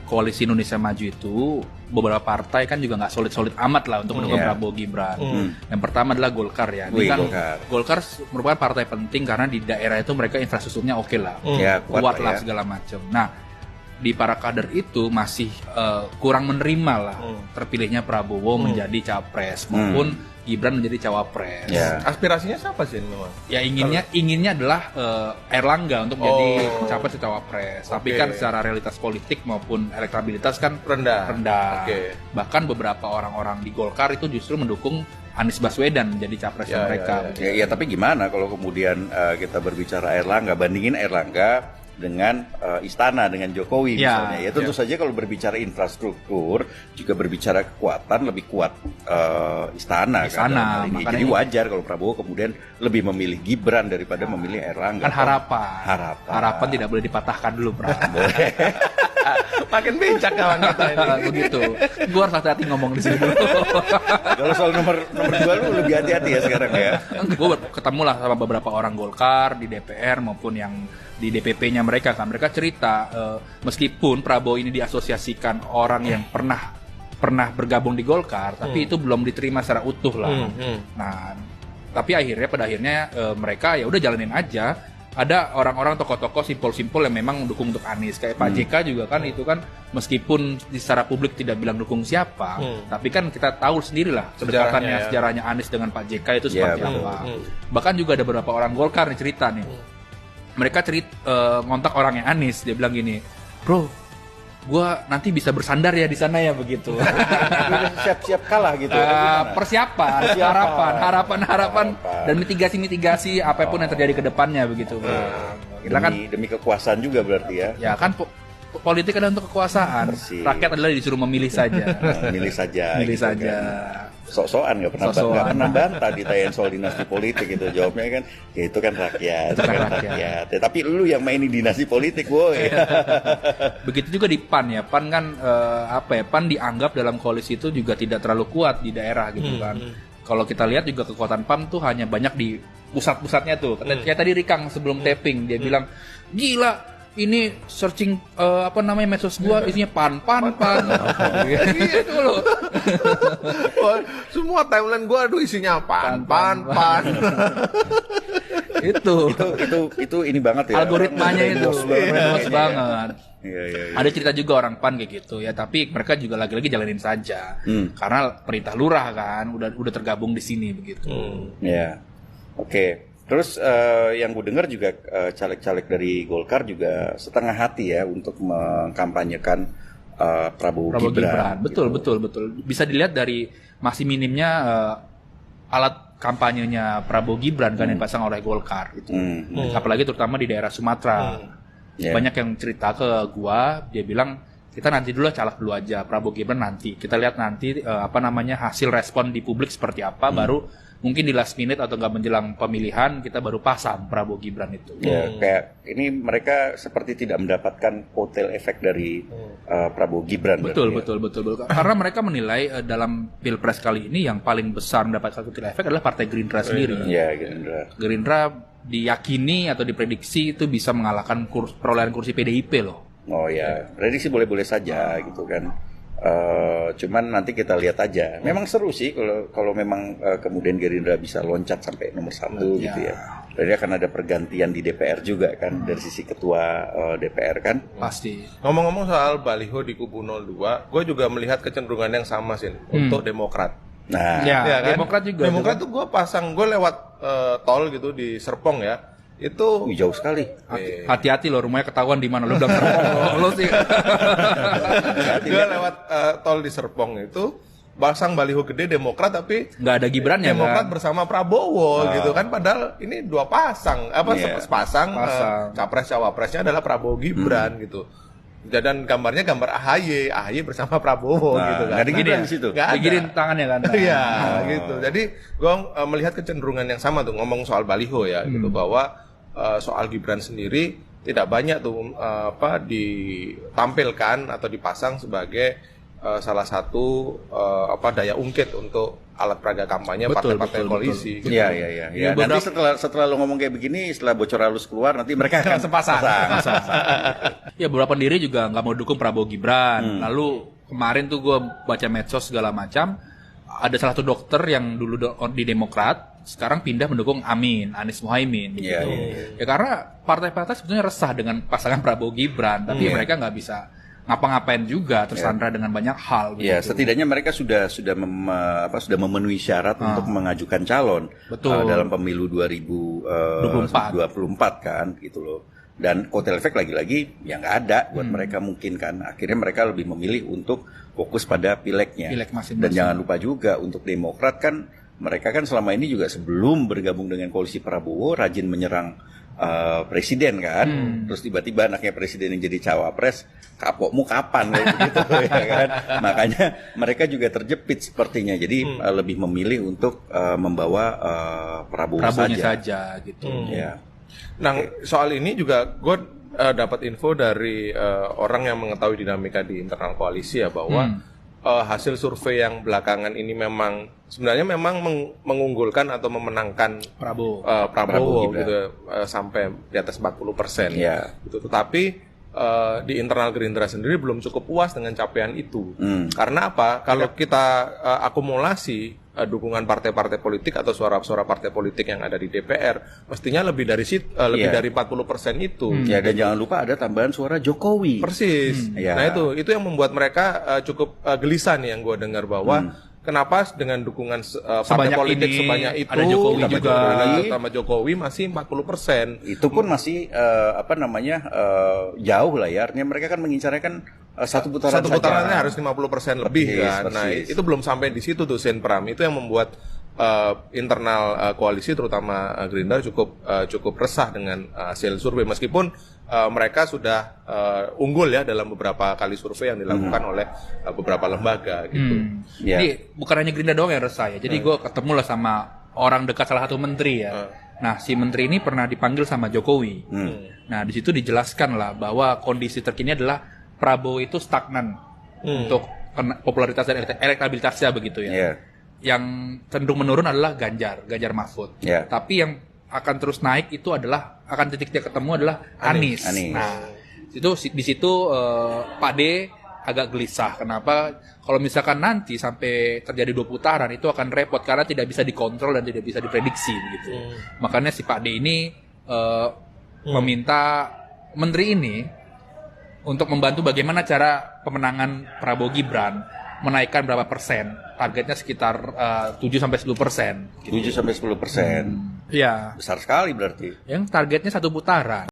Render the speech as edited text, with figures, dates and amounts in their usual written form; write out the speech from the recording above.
Koalisi Indonesia Maju itu beberapa partai kan juga nggak solid-solid amat lah untuk mendukung Prabowo Gibran. Yang pertama adalah Golkar ya. Ini kan Golkar merupakan partai penting karena di daerah itu mereka infrastrukturnya oke lah, kuat lah segala macam. Nah, di para kader itu masih kurang menerima lah terpilihnya Prabowo menjadi capres maupun Gibran menjadi cawapres. Aspirasinya siapa sih memang? Ya inginnya adalah Erlangga untuk menjadi capres atau cawapres. Tapi kan secara realitas politik maupun elektabilitas kan rendah. Bahkan beberapa orang-orang di Golkar itu justru mendukung Anies Baswedan menjadi capres mereka. Ya, tapi gimana kalau kemudian kita berbicara Erlangga, bandingin Erlangga dengan istana, dengan Jokowi misalnya. Ya tentu saja kalau berbicara infrastruktur, juga berbicara kekuatan, lebih kuat istana kan. Jadi wajar kalau Prabowo kemudian lebih memilih Gibran daripada memilih Erlangga. Kan harapan tidak boleh dipatahkan dulu, Makin bijak kawan kita ini. Begitu. Gue harus hati-hati ngomong di sini dulu. Kalau soal nomor 2 lu lebih hati-hati ya sekarang ya. Gue ketemu lah sama beberapa orang Golkar di DPR maupun yang di DPP-nya mereka kan. Mereka cerita meskipun Prabowo ini diasosiasikan orang yang pernah bergabung di Golkar, tapi itu belum diterima secara utuh lah. Nah, tapi pada akhirnya mereka ya udah jalanin aja. Ada orang-orang tokoh-tokoh simpul-simpul yang memang mendukung untuk Anies. Kayak Pak JK juga kan itu kan meskipun secara publik tidak bilang dukung siapa, tapi kan kita tahu sendirilah sejarahnya Anies dengan Pak JK itu seperti apa. Bahkan juga ada beberapa orang Golkar nih cerita nih. Mereka ngontak orangnya Anies, dia bilang gini, "Bro, gua nanti bisa bersandar ya di sana ya," begitu. Siap-siap kalah gitu. Persiapan, harapan dan mitigasi apapun yang terjadi ke depannya begitu. Kita demi kekuasaan juga berarti ya. Ya kan politik adalah untuk kekuasaan. Rakyat adalah disuruh memilih saja. Milih saja. Kan. Sok-sokan nggak pernah bantah ditanya soal dinasti politik itu, jawabnya kan ya itu kan rakyat. Tapi lu yang mainin dinasti politik, boy. Begitu juga di PAN ya. PAN kan PAN dianggap dalam koalisi itu juga tidak terlalu kuat di daerah gitu kan. Kalau kita lihat juga kekuatan PAN tuh hanya banyak di pusat-pusatnya tuh. Kayak tadi Rikang sebelum tapping dia bilang, "Gila, ini searching medsos gua isinya pan. Gitu loh. Semua timeline gua isinya pan. Itu ini banget ya. Algoritmanya itu bagus banget. Iya. Ada cerita juga orang PAN kayak gitu ya, tapi mereka juga lagi-lagi jalanin saja. Karena perintah lurah kan udah tergabung di sini begitu. Iya. Oke. Terus yang gue dengar juga caleg-caleg dari Golkar juga setengah hati ya untuk mengkampanyekan Prabowo Gibran. Betul. Bisa dilihat dari masih minimnya alat kampanyenya Prabowo Gibran kan yang dipasang oleh Golkar gitu. Apalagi terutama di daerah Sumatera. Banyak yang cerita ke gua, dia bilang kita nanti dulu caleg dulu aja, Prabowo Gibran nanti. Kita lihat nanti hasil respon di publik seperti apa, baru mungkin di last minute atau nggak menjelang pemilihan kita baru pasang Prabowo Gibran itu. Ya, kayak ini mereka seperti tidak mendapatkan kotel efek dari Prabowo Gibran. Betul. Karena mereka menilai dalam Pilpres kali ini yang paling besar mendapatkan kotel efek adalah Partai Gerindra sendiri. Iya, Gerindra diyakini atau diprediksi itu bisa mengalahkan perolehan kursi PDIP loh. Oh ya, prediksi boleh-boleh saja gitu kan. Cuman nanti kita lihat aja. Memang seru sih kalau memang kemudian Gerindra bisa loncat sampai nomor 1 gitu ya. Jadi akan ada pergantian di DPR juga kan dari sisi ketua DPR kan. Pasti. Ngomong-ngomong soal baliho di kubu 02, gue juga melihat kecenderungan yang sama sih untuk Demokrat. Nah, kan? Demokrat juga. Demokrat tuh gue lewat tol gitu di Serpong ya. Itu jauh sekali. Hati-hati loh, rumahnya ketahuan di mana lu udah Serpong lo sih. Gue lewat tol di Serpong itu pasang baliho gede Demokrat tapi nggak ada Gibrannya. Demokrat kan? bersama Prabowo gitu kan, padahal ini dua pasang sepasang capres cawapresnya adalah Prabowo Gibran gitu. Dan gambarnya gambar AHY bersama Prabowo gitu kan. Nggak ada Gibran di situ. Digirin tangannya kan. Iya gitu. Jadi gue melihat kecenderungan yang sama tuh ngomong soal baliho ya gitu, bahwa soal Gibran sendiri tidak banyak tuh ditampilkan atau dipasang sebagai salah satu daya ungkit untuk alat peraga kampanye partai-partai koalisi. Gitu. Iya. Ya, nanti setelah lo ngomong kayak begini, setelah bocor halus keluar, nanti mereka akan sepasang. Ya beberapa pendiri juga nggak mau dukung Prabowo Gibran. Lalu kemarin tuh gue baca medsos segala macam, ada salah satu dokter yang dulu di Demokrat, sekarang pindah mendukung Anies Muhaimin. Gitu. Ya karena partai-partai sebetulnya resah dengan pasangan Prabowo Gibran, tapi mereka nggak bisa ngapa-ngapain juga, tersandra dengan banyak hal. Ya, setidaknya mereka sudah memenuhi syarat untuk mengajukan calon dalam pemilu 2024 kan, gitu loh. Dan kotel efek lagi-lagi ya nggak ada buat mereka mungkin kan. Akhirnya mereka lebih memilih untuk fokus pada pileknya. Dan jangan lupa juga untuk Demokrat kan, mereka kan selama ini juga sebelum bergabung dengan koalisi Prabowo rajin menyerang presiden kan, terus tiba-tiba anaknya presiden yang jadi cawapres, kapokmu kapan gitu ya kan. Makanya mereka juga terjepit sepertinya, jadi lebih memilih untuk membawa Prabowo saja gitu. Ya. Nah soal ini juga gue dapat info dari orang yang mengetahui dinamika di internal koalisi ya, bahwa hasil survei yang belakangan ini sebenarnya memang mengunggulkan atau memenangkan Prabowo gitu, sampai di atas 40%. Gitu. Tetapi di internal Gerindra sendiri belum cukup puas dengan capaian itu. Karena apa? Kalau kita akumulasi dukungan partai-partai politik atau suara-suara partai politik yang ada di DPR, mestinya lebih dari 40% itu. Ya, dan jangan lupa ada tambahan suara Jokowi. Persis. Nah itu yang membuat mereka cukup gelisah nih, yang gue dengar, bahwa kenapa dengan dukungan partai politik sebanyak itu, ada Jokowi juga, terutama Jokowi masih 40%. Itu pun masih jauh lah ya. Artinya mereka kan mengincarnya kan satu putarannya harus 50% lebih kan. Nah, itu belum sampai di situ tuh Sen Pram. Itu yang membuat internal koalisi terutama Gerindra cukup resah dengan hasil survei, meskipun mereka sudah unggul ya dalam beberapa kali survei yang dilakukan oleh beberapa lembaga gitu. Jadi bukan hanya Gerindra doang yang resah ya. Jadi gue ketemu lah sama orang dekat salah satu menteri ya. Nah, si menteri ini pernah dipanggil sama Jokowi. Nah, di situ dijelaskan lah bahwa kondisi terkini adalah Prabowo itu stagnan untuk popularitas dan elektabilitasnya begitu ya. Yang cenderung menurun adalah Ganjar Mahfud. Tapi yang akan terus naik itu adalah, akan titik dia ketemu adalah Anies. Nah, di situ Pak D agak gelisah. Kenapa? Kalau misalkan nanti sampai terjadi 2 putaran itu akan repot karena tidak bisa dikontrol dan tidak bisa diprediksi gitu. Makanya si Pak D ini meminta menteri ini untuk membantu bagaimana cara pemenangan Prabowo Gibran, menaikkan berapa persen, targetnya sekitar 7-10%. 7-10%. Iya. Besar sekali berarti. Yang targetnya 1 putaran.